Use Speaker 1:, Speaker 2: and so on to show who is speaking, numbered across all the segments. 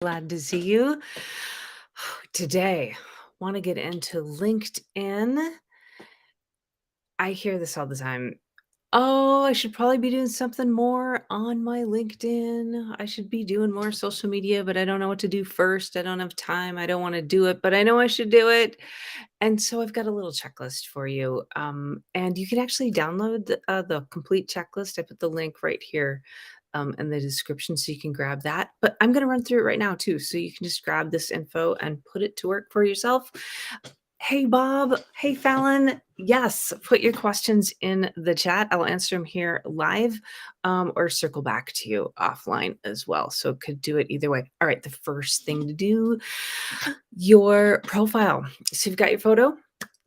Speaker 1: Glad to see you. Today, want to get into LinkedIn. I hear this all the time. Oh, I should probably be doing something more on my LinkedIn. I should be doing more social media, but I don't know what to do first. I don't have time. I don't want to do it, but I know I should do it. And so I've got a little checklist for you. And you can actually download the complete checklist. I put the link right here in the description so you can grab that. But I'm going to run through it right now too. So you can just grab this info and put it to work for yourself. Hey, Bob. Hey, Fallon. Yes, put your questions in the chat. I'll answer them here live or circle back to you offline as well. So could do it either way. All right, the first thing to do, your profile. So you've got your photo.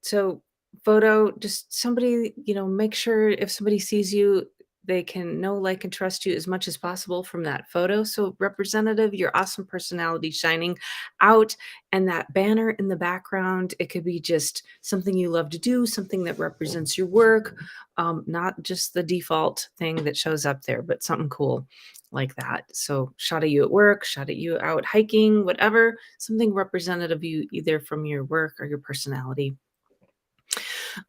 Speaker 1: So photo, just somebody, make sure if somebody sees you, they can know, like, and trust you as much as possible from that photo. So representative, your awesome personality shining out, and that banner in the background, it could be just something you love to do, something that represents your work, not just the default thing that shows up there, but something cool like that. So shot of you at work, shot at you out hiking, whatever, something representative of you either from your work or your personality.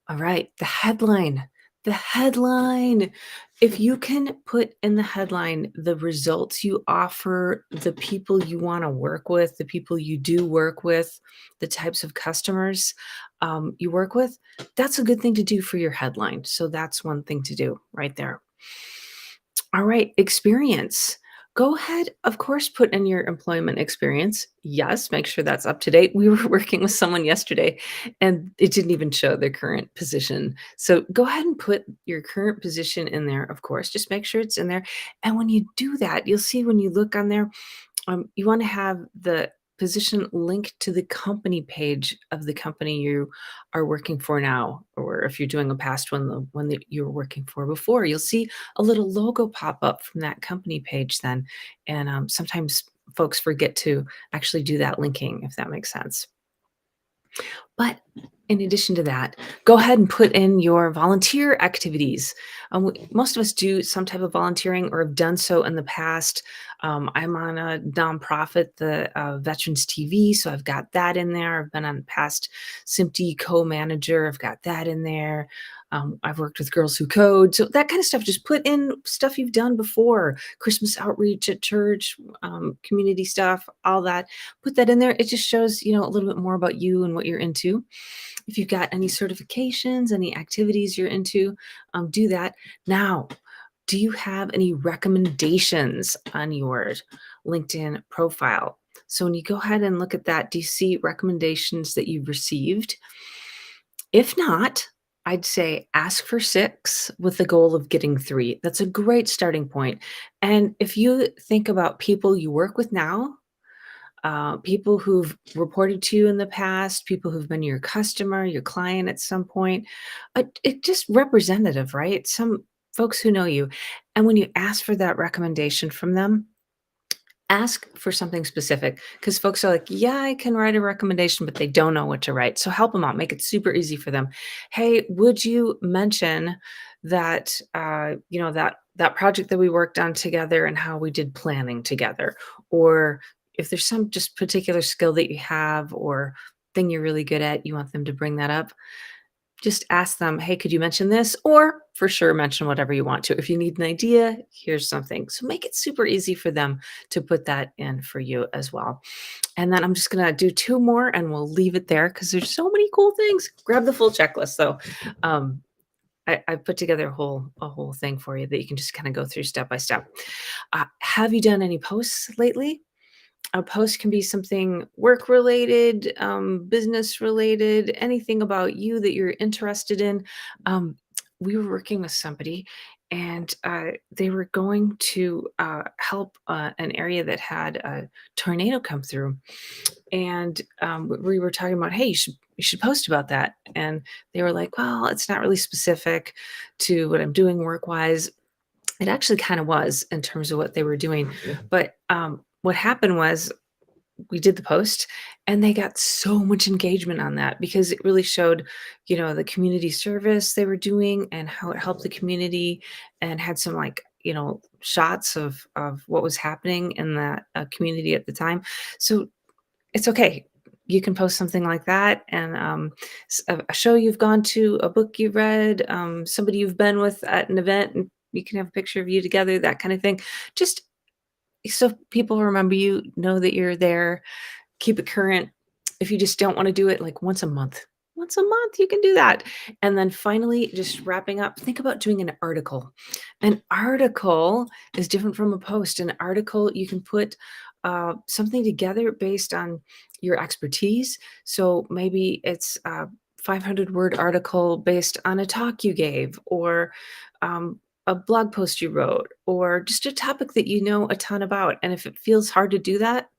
Speaker 1: All right, the headline. The headline. If you can put in the headline the results you offer, the people you want to work with, the people you do work with, the types of customers you work with, that's a good thing to do for your headline. So that's one thing to do right there. All right, experience. Go ahead, of course, put in your employment experience. Yes, make sure that's up to date. We were working with someone yesterday and it didn't even show their current position. So go ahead and put your current position in there, of course. Just make sure it's in there. And when you do that, you'll see when you look on there, you want to have the position linked to the company page of the company you are working for now, or if you're doing a past one, the one that you were working for before, you'll see a little logo pop up from that company page then. And sometimes folks forget to actually do that linking, if that makes sense. But in addition to that, go ahead and put in your volunteer activities. Most of us do some type of volunteering or have done so in the past. I'm on a nonprofit, the Veterans TV, so I've got that in there. I've been on past SMPTE co-manager. I've got that in there. I've worked with Girls Who Code. So that kind of stuff, just put in stuff you've done before, Christmas outreach at church, community stuff, all that. Put that in there. It just shows, a little bit more about you and what you're into. If you've got any certifications, any activities you're into, do that. Now, do you have any recommendations on your LinkedIn profile? So when you go ahead and look at that, do you see recommendations that you've received? If not, I'd say ask for 6 with the goal of getting 3. That's a great starting point. And if you think about people you work with now, people who've reported to you in the past, people who've been your customer, your client at some point, it just representative, right? Some folks who know you. And when you ask for that recommendation from them, ask for something specific because folks are like, yeah, I can write a recommendation, but they don't know what to write. So help them out, make it super easy for them. Hey, would you mention that, that project that we worked on together and how we did planning together? Or if there's some just particular skill that you have or thing you're really good at, you want them to bring that up, just ask them, hey, could you mention this? Or for sure, mention whatever you want to. If you need an idea, here's something. So make it super easy for them to put that in for you as well. And then I'm just going to do 2 more and we'll leave it there because there's so many cool things. Grab the full checklist though. I put together a whole thing for you that you can just kind of go through step by step. Have you done any posts lately? A post can be something work related, business related, anything about you that you're interested in. We were working with somebody and they were going to help an area that had a tornado come through. And we were talking about, hey, you should post about that. And they were like, well, it's not really specific to what I'm doing work wise. It actually kind of was in terms of what they were doing. But what happened was we did the post and they got so much engagement on that because it really showed, the community service they were doing and how it helped the community and had some like, shots of what was happening in that community at the time. So it's okay. You can post something like that, and a show you've gone to, a book you read, somebody you've been with at an event, and you can have a picture of you together, that kind of thing. Just so people remember you, know that you're there, keep it current. If you just don't wanna do it, like, once a month, you can do that. And then finally, just wrapping up, think about doing an article. An article is different from a post. An article, you can put, something together based on your expertise. So maybe it's a 500-word article based on a talk you gave, or, a blog post you wrote, or just a topic that you know a ton about. And if it feels hard to do that,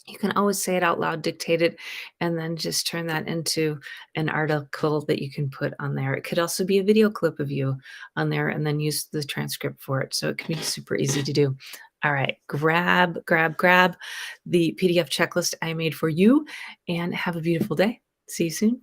Speaker 1: you can always say it out loud, dictate it, and then just turn that into an article that you can put on there. It could also be a video clip of you on there and then use the transcript for it. So it can be super easy to do. All right, grab the PDF checklist I made for you and have a beautiful day. See you soon.